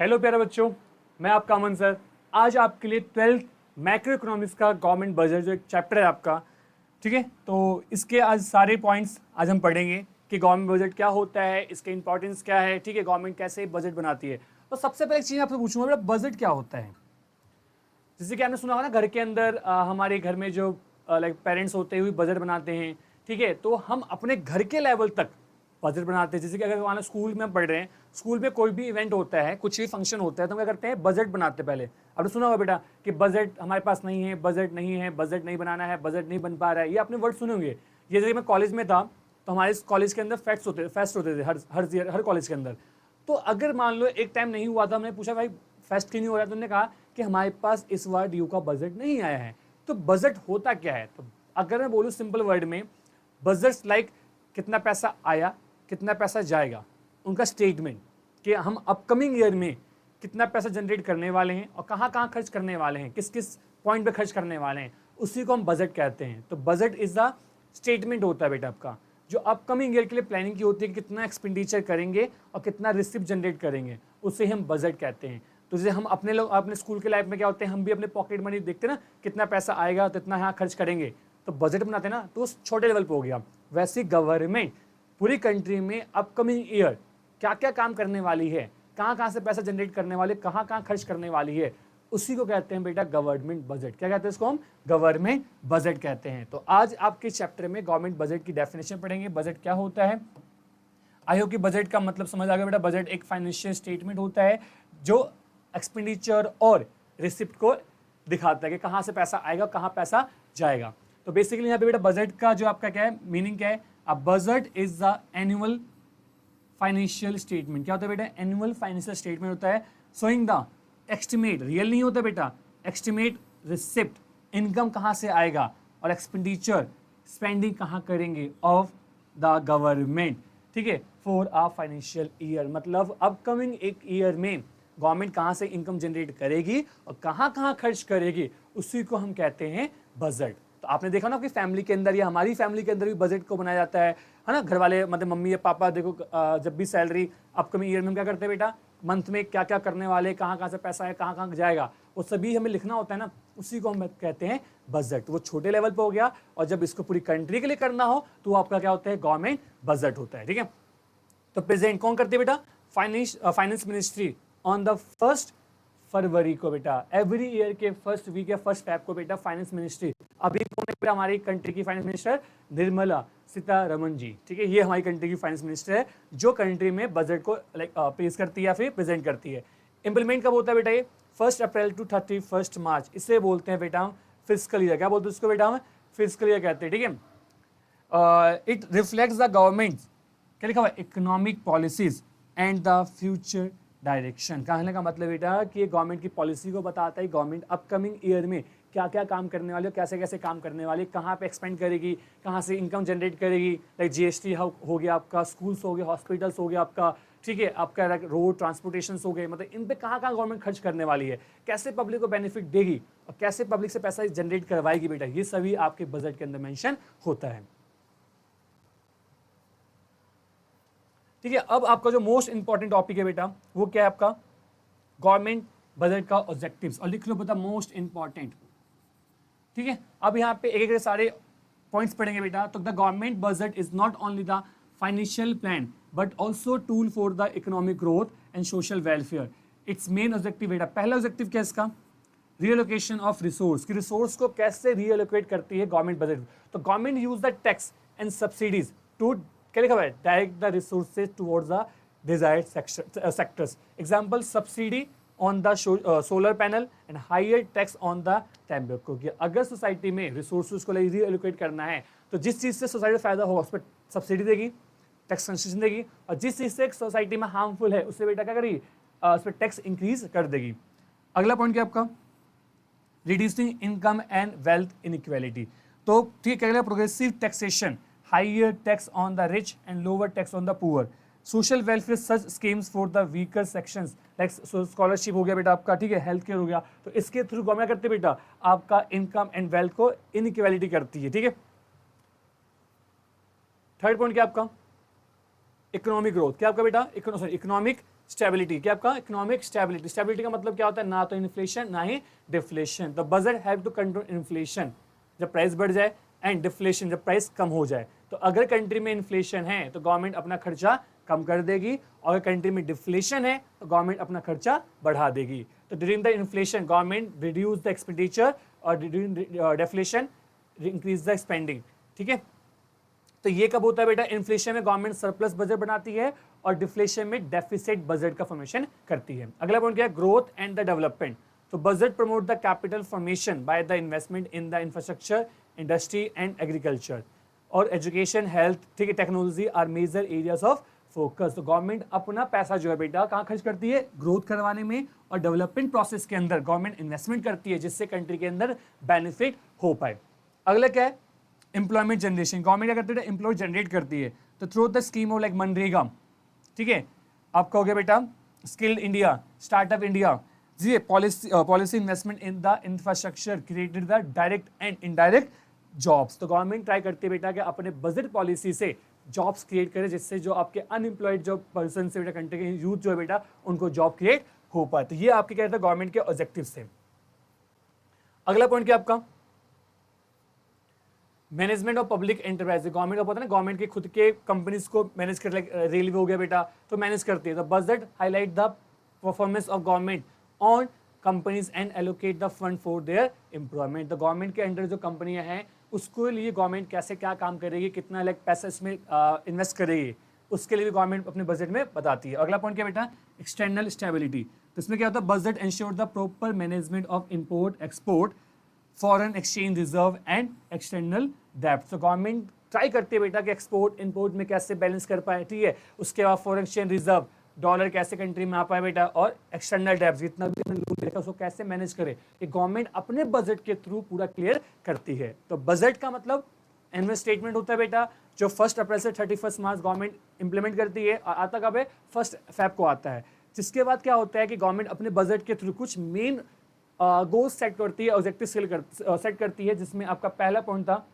Hello प्यारे बच्चों, मैं आपका अमन सर। आज आपके लिए 12th मैक्रो इकोनॉमिक्स का गवर्नमेंट बजट जो एक चैप्टर है आपका, ठीक है। तो इसके आज सारे पॉइंट्स आज हम पढ़ेंगे कि गवर्नमेंट बजट क्या होता है, इसके इंपॉर्टेंस क्या है, ठीक है, गवर्नमेंट कैसे बजट बनाती है। तो सबसे पहले एक चीज़ आपसे पूछूंगा, बेटा बजट क्या होता है। जैसे कि आपने सुना होगा ना, घर के अंदर हमारे घर में जो लाइक पेरेंट्स होते हुए बजट बनाते हैं, ठीक है। तो हम अपने घर के लेवल तक बजट बनाते हैं। जैसे कि अगर मान लो स्कूल में हम पढ़ रहे हैं, स्कूल में कोई भी इवेंट होता है, कुछ भी फंक्शन होता है, तो हम क्या करते हैं, बजट बनाते हैं पहले। आपने सुना होगा बेटा कि बजट हमारे पास नहीं है, बजट नहीं है, बजट नहीं बनाना है, बजट नहीं बन पा रहा है, ये आपने वर्ड सुने होंगे। ये जैसे मैं कॉलेज में था, तो हमारे कॉलेज के अंदर फेस्ट होते थे हर कॉलेज के अंदर। तो अगर मान लो एक टाइम नहीं हुआ था, हमने पूछा भाई फेस्ट क्यों नहीं हो रहा है, तो उन्होंने कहा कि हमारे पास इस बार ड्यू का बजट नहीं आया है। तो बजट होता क्या है? तो अगर मैं बोलूँ सिंपल वर्ड में, बजट लाइक कितना पैसा आया, कितना पैसा जाएगा, उनका स्टेटमेंट कि हम अपकमिंग ईयर में कितना पैसा जनरेट करने वाले हैं और कहाँ कहाँ खर्च करने वाले हैं, किस किस पॉइंट पे खर्च करने वाले हैं, उसी को हम बजट कहते हैं। तो बजट इज द स्टेटमेंट होता है बेटा आपका, जो अपकमिंग ईयर के लिए प्लानिंग की होती है कि कितना एक्सपेंडिचर करेंगे और कितना रिसिप्ट जनरेट करेंगे, उसे हम बजट कहते हैं। तो जैसे हम अपने लोग अपने स्कूल के लाइफ में क्या होते हैं, हम भी अपने पॉकेट मनी देखते हैं ना, कितना पैसा आएगा तो इतना यहाँ खर्च करेंगे, तो बजट बनाते हैं ना, तो उस छोटे लेवल पे हो गया। वैसे गवर्नमेंट पूरी कंट्री में अपकमिंग ईयर क्या क्या काम करने वाली है, कहाँ कहाँ से पैसा जनरेट करने वाले, कहाँ कहाँ खर्च करने वाली है, उसी को कहते हैं बेटा गवर्नमेंट बजट। क्या कहते हैं इसको हम? गवर्नमेंट बजट कहते हैं। तो आज आपके चैप्टर में गवर्नमेंट बजट की डेफिनेशन पढ़ेंगे, बजट क्या होता है। आई होप कि बजट का मतलब समझ आ गया बेटा। बजट एक फाइनेंशियल स्टेटमेंट होता है जो एक्सपेंडिचर और रिसिप्ट को दिखाता है कि कहाँ से पैसा आएगा, कहाँ पैसा जाएगा। तो बेसिकली यहाँ पे बेटा बजट का जो आपका क्या है, मीनिंग क्या है, a budget is the annual financial statement. क्या होता है बेटा? एनुअल फाइनेंशियल स्टेटमेंट होता है शोइंग द एस्टिमेट, रियल नहीं होता बेटा, एस्टिमेट रिसिप्ट, इनकम कहाँ से आएगा, और एक्सपेंडिचर स्पेंडिंग कहाँ करेंगे ऑफ द गवर्नमेंट, ठीक है, फॉर अ फाइनेंशियल ईयर। मतलब अपकमिंग एक ईयर में गवर्नमेंट कहाँ से इनकम जनरेट करेगी और कहाँ कहाँ खर्च करेगी, उसी को हम कहते हैं बजट। तो आपने देखा ना, आपकी फैमिली के अंदर या हमारी फैमिली के अंदर भी बजट को बनाया जाता है ना। घर वाले मतलब मम्मी या पापा देखो, जब भी सैलरी अपकमिंग ईयर में हम क्या करते हैं बेटा, मंथ में क्या क्या करने वाले, कहाँ कहाँ से पैसा है, कहाँ कहाँ जाएगा, वो सभी हमें लिखना होता है ना, उसी को हम कहते हैं बजट। वो छोटे लेवल पे हो गया, और जब इसको पूरी कंट्री के लिए करना हो तो आपका क्या होता है, गवर्नमेंट बजट होता है, ठीक है। तो प्रेजेंट कौन करती है बेटा? फाइनेंस मिनिस्ट्री ऑन द 1 फरवरी को बेटा, एवरी ईयर के फर्स्ट वीक या फर्स्ट फेब को बेटा फाइनेंस मिनिस्ट्री। अभी कौन है बेटा हमारी कंट्री की फाइनेंस मिनिस्टर? निर्मला सीतारमन जी, ठीक है। ये हमारी कंट्री की फाइनेंस मिनिस्टर है, जो कंट्री में बजट को लाइक पेश करती है या फिर प्रेजेंट करती है। इंप्लीमेंट कब होता है बेटा? ये 1 अप्रैल टू 31 मार्च, इसे बोलते हैं बेटा हम फिजिकल ईयर। क्या बोलते हैं इसको बेटा? हम फिजिकल ईयर कहते हैं, ठीक है। इट रिफ्लेक्ट्स द गवर्नमेंट, क्या लिखा हुआ है, economic policies and the future direction. कहने का मतलब बेटा कि ये गवर्नमेंट की पॉलिसी को बताता है, गवर्नमेंट अपकमिंग ईयर में क्या क्या काम करने वाले, कैसे कैसे काम करने वाले, कहाँ पे एक्सपेंड करेगी, कहाँ से इनकम जनरेट करेगी। लाइक जीएसटी हो गया आपका, स्कूल्स हो गए, हॉस्पिटल्स हो गया आपका, ठीक है, आपका रोड ट्रांसपोर्टेशन हो गए, मतलब इन पे कहाँ कहाँ गवर्नमेंट खर्च करने वाली है, कैसे पब्लिक को बेनिफिट देगी और कैसे पब्लिक से पैसा जनरेट करवाएगी बेटा, ये सभी आपके बजट के अंदर मेंशन होता है, ठीक है। अब आपका जो मोस्ट इंपॉर्टेंट टॉपिक है बेटा, वो क्या है आपका? गवर्नमेंट बजट का ऑब्जेक्टिव्स। और लिख लो बेटा मोस्ट इंपॉर्टेंट, ठीक है। अब यहाँ पे एक एक सारे पॉइंट्स पढ़ेंगे बेटा। तो the government budget is not only the financial plan but also tool for the economic growth and social welfare. Its main objective बेटा, पहला ऑब्जेक्टिव क्या है इसका? रीएलोकेशन ऑफ रिसोर्स, कि रिसोर्स को कैसे रीएलोकेट करती है गवर्नमेंट बजट। तो government use the tax and subsidies to, क्या लिखा हुआ है, direct the resources towards the desired sectors. Example, subsidy on the solar panel and higher tax on the tobacco. कि अगर सोसाइटी में रिसोर्सेज को रीएलोकेट करना है, तो जिस चीज़ से सोसाइटी को फायदा होगा उस पर सब्सिडी देगी, टैक्स कंसेशन देगी, और जिस चीज़ से सोसाइटी में हार्मफुल है उससे बेटा क्या करेगी, उस पर टैक्स इंक्रीज कर देगी। अगला पॉइंट क्या आपका? Reducing income and wealth inequality. तो ठीक है, progressive taxation, higher tax on the rich and lower tax on the poor. Social welfare such schemes for the weaker sections, like scholarship हो गया बेटा आपका, ठीक है, हेल्थ केयर हो गया। तो इसके थ्रू गवर्नमेंट करते बेटा आपका इनकम एंड वेल्थ को इनइक्वालिटी करती है, ठीक है। थर्ड पॉइंट क्या आपका? इकोनॉमिक ग्रोथ, क्या आपका बेटा इकोनॉमिक स्टेबिलिटी, क्या आपका इकोनॉमिक स्टेबिलिटी। स्टेबिलिटी का मतलब क्या होता है, ना तो इन्फ्लेशन ना ही deflation. The budget have to control inflation, जब प्राइस बढ़ जाए, एंड डिफ्लेशन, जब प्राइस कम हो जाए। तो अगर कंट्री में इन्फ्लेशन है तो गवर्नमेंट अपना खर्चा कम कर देगी, और अगर कंट्री में डिफ्लेशन है तो गवर्नमेंट अपना खर्चा बढ़ा देगी। तो during the inflation government reduce the expenditure, और during deflation increase the spending. ठीक है, तो ये कब होता है बेटा, इन्फ्लेशन में गवर्नमेंट सरप्लस बजट बनाती है, और डिफ्लेशन में डेफिसिट बजट का फॉर्मेशन करती है। अगला पॉइंट क्या है, ग्रोथ एंड द डेवलपमेंट। तो budget promote the capital formation by the investment in the infrastructure, industry and agriculture, और एजुकेशन, हेल्थ, ठीक है, technology are major areas of focus. तो गवर्नमेंट अपना पैसा जो है बेटा कहाँ खर्च करती है, ग्रोथ करवाने में, और डेवलपमेंट प्रोसेस के अंदर गवर्नमेंट इन्वेस्टमेंट करती है, जिससे कंट्री के अंदर बेनिफिट हो पाए। अगला क्या है, एम्प्लॉयमेंट जनरेशन। गवर्नमेंट क्या करती है, एम्प्लॉय जनरेट करती है। तो through the scheme of like मनरेगा, ठीक है, आपका हो गया बेटा स्किल्ड इंडिया, स्टार्टअप इंडिया, जी, policy investment in the infrastructure created the direct and indirect jobs. तो गवर्नमेंट ट्राई करती है बेटा कि अपने बजट पॉलिसी से जॉब्स क्रिएट करे, जिससे जो आपके अनएम्प्लॉयड जो पर्सन से बेटा कंट्री के यूथ जो है बेटा उनको जॉब क्रिएट हो पाए। तो ये आपके क्या है गवर्नमेंट के ऑब्जेक्टिव थे। अगला पॉइंट क्या आपका, management of public enterprise. Government का पता है ना, गवर्नमेंट के खुद के कंपनीज को मैनेज कर, लाइक रेलवे हो गया बेटा, तो मैनेज करती है। The budget highlight the performance of government on companies and allocate the fund for their employment. तो गवर्नमेंट के अंडर जो कंपनियां हैं उसके लिए गवर्नमेंट कैसे क्या काम करेगी, कितना लाइक पैसा इसमें इन्वेस्ट करेगी, उसके लिए भी गवर्नमेंट अपने बजट में बताती है। अगला पॉइंट क्या बेटा, एक्सटर्नल स्टेबिलिटी। तो इसमें क्या होता है, budget ensure the proper management of import export, foreign exchange reserve and external डेब्ट। तो गवर्नमेंट ट्राई करती है बेटा कि एक्सपोर्ट इंपोर्ट में कैसे बैलेंस कर पाए, ठीक है, उसके बाद फॉरेन एक्सचेंज रिजर्व, डॉलर कैसे कंट्री में आ पाए बेटा, और एक्सटर्नल डेब्ट जितना भी लोन देखा उसको कैसे मैनेज करे, ये गवर्नमेंट अपने बजट के थ्रू पूरा क्लियर करती है। तो बजट का मतलब एनुअल स्टेटमेंट होता है बेटा, जो 1 अप्रैल से 31 मार्च गवर्नमेंट इंप्लीमेंट करती है, और आता कब है, 1 फेब को आता है। जिसके बाद क्या होता है कि गवर्नमेंट अपने बजट के थ्रू कुछ मेन गोल्स सेट करती है, ऑब्जेक्टिव सेट करती है, जिसमें आपका पहला पॉइंट था,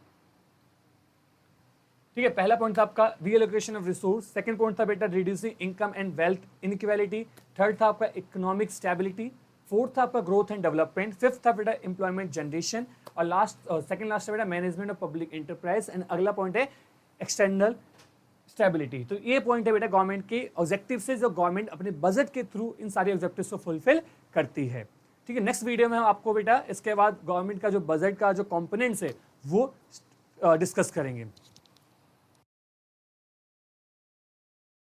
ठीक है, पहला पॉइंट था आपका reallocation of resource, second point था बेटा reducing income and wealth inequality, third था आपका इकोनॉमिक स्टेबिलिटी, फोर्थ था आपका ग्रोथ एंड डेवलपमेंट, फिफ्थ था बेटा एम्प्लॉयमेंट जनरेशन, और सेकंड लास्ट है बेटा management of public enterprise, and अगला पॉइंट है एक्सटर्नल स्टेबिलिटी। तो ये पॉइंट है बेटा गवर्नमेंट के ऑब्जेक्टिव से, जो गवर्नमेंट अपने बजट के थ्रू इन सारे ऑब्जेक्टिव को फुलफिल करती है। ठीक है, नेक्स्ट वीडियो में हम आपको बेटा इसके बाद गवर्नमेंट का जो बजट का जो कंपोनेंट्स है वो डिस्कस करेंगे।